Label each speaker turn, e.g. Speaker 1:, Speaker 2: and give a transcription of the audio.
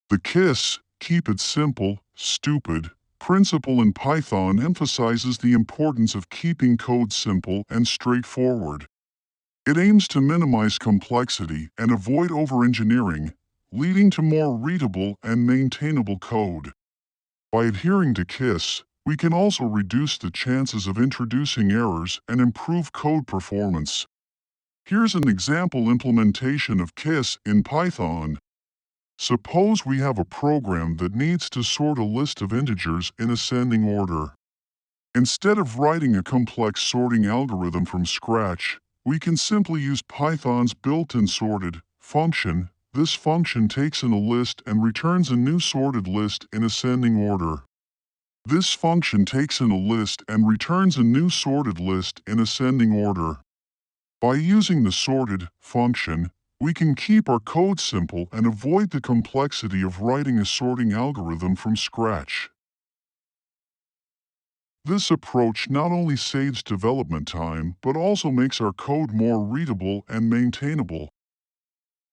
Speaker 1: The KISS, keep it simple, stupid, principle in Python emphasizes the importance of keeping code simple and straightforward. It aims to minimize complexity and avoid over-engineering, leading to more readable and maintainable code. By adhering to KISS, we can also reduce the chances of introducing errors and improve code performance. Here's an example implementation of KISS in Python. Suppose we have a program that needs to sort a list of integers in ascending order. Instead of writing a complex sorting algorithm from scratch, we can simply use Python's built-in sorted function. This function takes in a list and returns a new sorted list in ascending order. This function takes in a list and returns a new sorted list in ascending order. By using the sorted function, we can keep our code simple and avoid the complexity of writing a sorting algorithm from scratch. This approach not only saves development time but also makes our code more readable and maintainable.